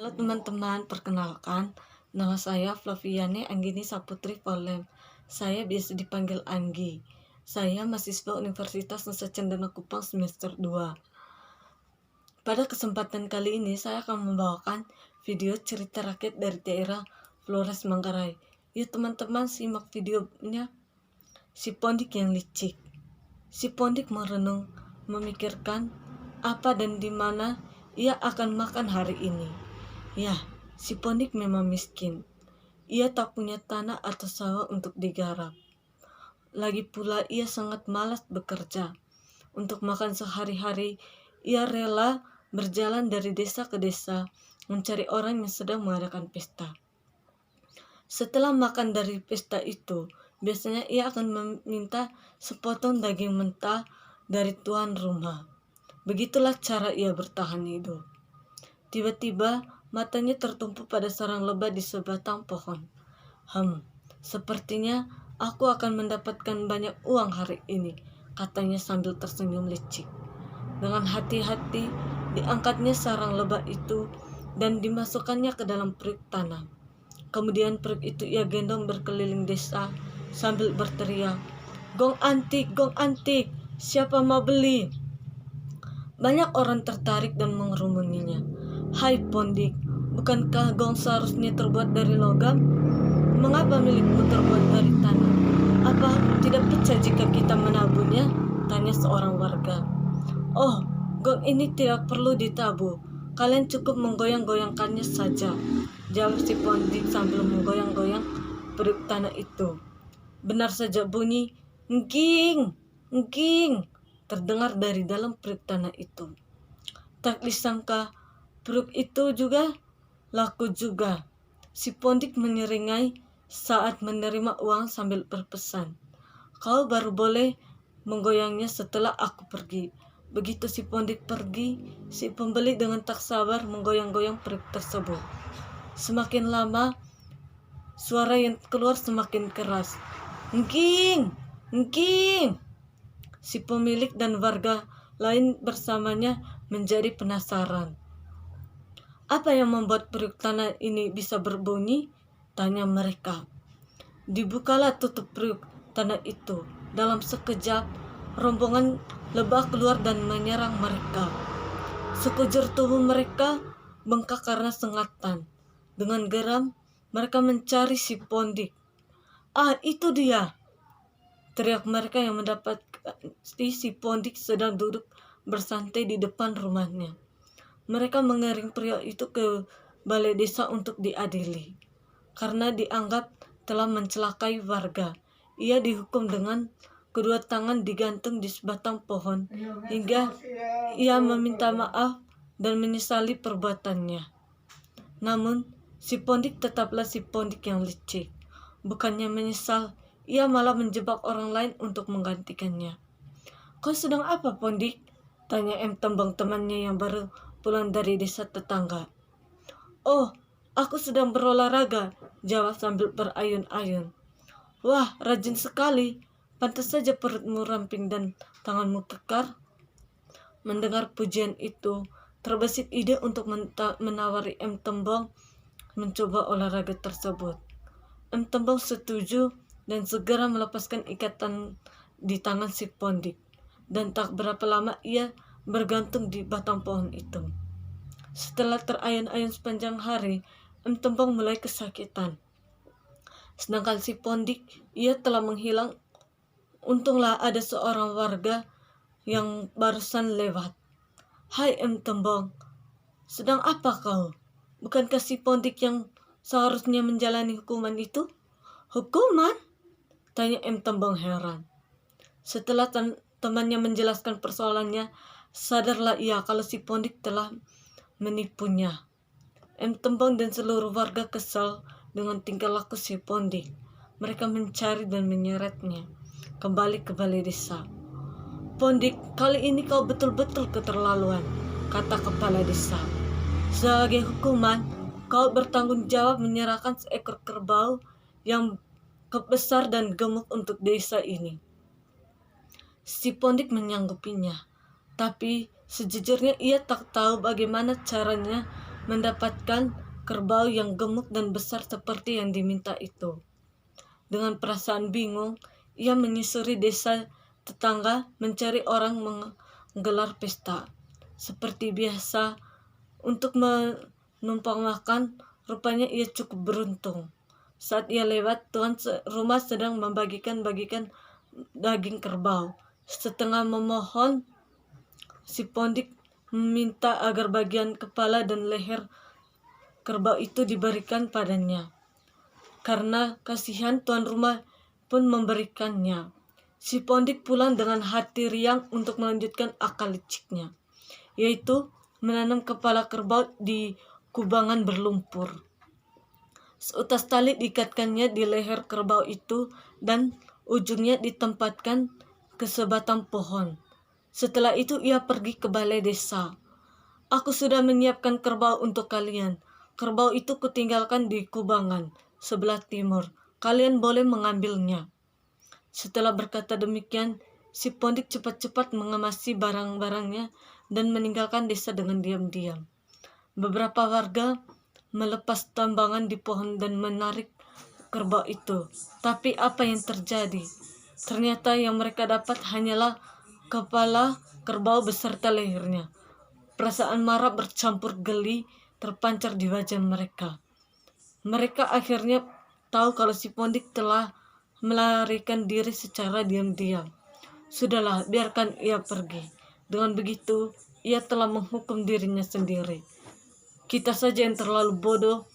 Halo teman-teman, perkenalkan, nama saya Flaviani Anggini Saputri Paulem. Saya biasa dipanggil Anggi. Saya mahasiswa Universitas Nusa Cendana Kupang semester 2. Pada kesempatan kali ini saya akan membawakan video cerita rakyat dari daerah Flores Manggarai. Yuk teman-teman simak videonya. Si Pondik yang licik. Si Pondik merenung, memikirkan apa dan di mana ia akan makan hari ini. Ya, si Pondik memang miskin. Ia tak punya tanah atau sawah untuk digarap. Lagi pula ia sangat malas bekerja. Untuk makan sehari-hari, ia rela berjalan dari desa ke desa mencari orang yang sedang mengadakan pesta. Setelah makan dari pesta itu, biasanya ia akan meminta sepotong daging mentah dari tuan rumah. Begitulah cara ia bertahan hidup. Tiba-tiba matanya tertumpu pada sarang lebah di sebatang pohon. Sepertinya aku akan mendapatkan banyak uang hari ini, katanya sambil tersenyum licik. Dengan hati-hati diangkatnya sarang lebah itu dan dimasukkannya ke dalam perut tanah. Kemudian perut itu ia gendong berkeliling desa sambil berteriak, gong antik, siapa mau beli? Banyak orang tertarik dan mengerumuninya. Hai Pondik, bukankah gong seharusnya terbuat dari logam? Mengapa milikmu terbuat dari tanah? Apa tidak pecah jika kita menabuhnya? Tanya seorang warga. Oh, gong ini tidak perlu ditabuh. Kalian cukup menggoyang-goyangkannya saja, jawab si Pondik sambil menggoyang-goyang perut tanah itu. Benar saja bunyi ngking, ngking terdengar dari dalam perut tanah itu. Tak disangka perut itu juga laku juga. Si Pondik menyeringai saat menerima uang sambil berpesan, kau baru boleh menggoyangnya setelah aku pergi. Begitu si Pondik pergi, si pembeli dengan tak sabar menggoyang-goyang perut tersebut. Semakin lama, suara yang keluar semakin keras. Ngking, ngking. Si pemilik dan warga lain bersamanya menjadi penasaran. Apa yang membuat perut tanah ini bisa berbunyi? Tanya mereka. Dibukalah tutup perut tanah itu. Dalam sekejap, rombongan lebah keluar dan menyerang mereka. Sekujur tubuh mereka bengkak karena sengatan. Dengan geram, mereka mencari si Pondik. Ah, itu dia! Teriak mereka yang mendapati si Pondik sedang duduk bersantai di depan rumahnya. Mereka mengiring pria itu ke balai desa untuk diadili. Karena dianggap telah mencelakai warga, ia dihukum dengan kedua tangan digantung di sebatang pohon hingga ia meminta maaf dan menyesali perbuatannya. Namun, si Pondik tetaplah si Pondik yang licik. Bukannya menyesal, ia malah menjebak orang lain untuk menggantikannya. Kau sedang apa, Pondik? Tanya Tembong temannya yang baru pulang dari desa tetangga. Oh, aku sedang berolahraga, jawab sambil berayun-ayun. Wah, rajin sekali. Pantas saja perutmu ramping dan tanganmu kekar. Mendengar pujian itu, terbesit ide untuk menawari Tembong mencoba olahraga tersebut. Tembong setuju dan segera melepaskan ikatan di tangan si Pondik. Dan tak berapa lama ia bergantung di batang pohon itu. Setelah terayun-ayun sepanjang hari, Tembong mulai kesakitan. Sedangkan si Pondik, ia telah menghilang. Untunglah ada seorang warga yang barusan lewat. Hai Tembong, sedang apa kau? Bukankah si Pondik yang seharusnya menjalani hukuman itu? Hukuman? Tanya Tembong heran. Setelah temannya menjelaskan persoalannya, sadarlah ia kalau si Pondik telah menipunya. Tembong dan seluruh warga kesal dengan tingkah laku si Pondik. Mereka mencari dan menyeretnya kembali ke balai desa. Pondik, kali ini kau betul-betul keterlaluan, kata kepala desa. Sebagai hukuman, kau bertanggung jawab menyerahkan seekor kerbau yang besar dan gemuk untuk desa ini. Si Pondik menyanggupinya, tapi sejujurnya ia tak tahu bagaimana caranya mendapatkan kerbau yang gemuk dan besar seperti yang diminta itu. Dengan perasaan bingung, ia menyusuri desa tetangga mencari orang menggelar pesta. Seperti biasa, untuk menumpang makan, rupanya ia cukup beruntung. Saat ia lewat, tuan rumah sedang membagikan daging kerbau. Setengah memohon, si Pondik meminta agar bagian kepala dan leher kerbau itu diberikan padanya. Karena kasihan, tuan rumah pun memberikannya. Si Pondik pulang dengan hati riang untuk melanjutkan akal liciknya, yaitu menanam kepala kerbau di kubangan berlumpur. Seutas tali diikatkannya di leher kerbau itu dan ujungnya ditempatkan ke sebatang pohon. Setelah itu ia pergi ke balai desa. "Aku sudah menyiapkan kerbau untuk kalian. Kerbau itu kutinggalkan di kubangan sebelah timur. Kalian boleh mengambilnya." Setelah berkata demikian, si Pondik cepat-cepat mengemasi barang-barangnya dan meninggalkan desa dengan diam-diam. Beberapa warga melepas tambangan di pohon dan menarik kerbau itu. Tapi apa yang terjadi? Ternyata yang mereka dapat hanyalah kepala kerbau beserta lehernya. Perasaan marah bercampur geli terpancar di wajah mereka. Mereka akhirnya tahu kalau si Pondik telah melarikan diri secara diam-diam. Sudahlah, biarkan ia pergi. Dengan begitu, ia telah menghukum dirinya sendiri. Kita saja yang terlalu bodoh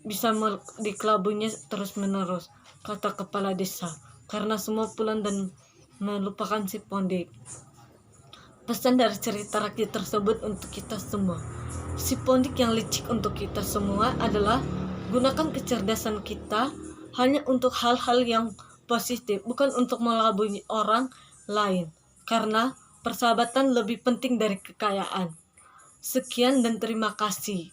bisa dikelabuinya terus-menerus, kata kepala desa, karena semua pulang dan melupakan si Pondik. Pesan dari cerita rakyat tersebut untuk kita semua. Si Pondik yang licik untuk kita semua adalah gunakan kecerdasan kita hanya untuk hal-hal yang positif, bukan untuk melabui orang lain, karena persahabatan lebih penting dari kekayaan. Sekian dan terima kasih.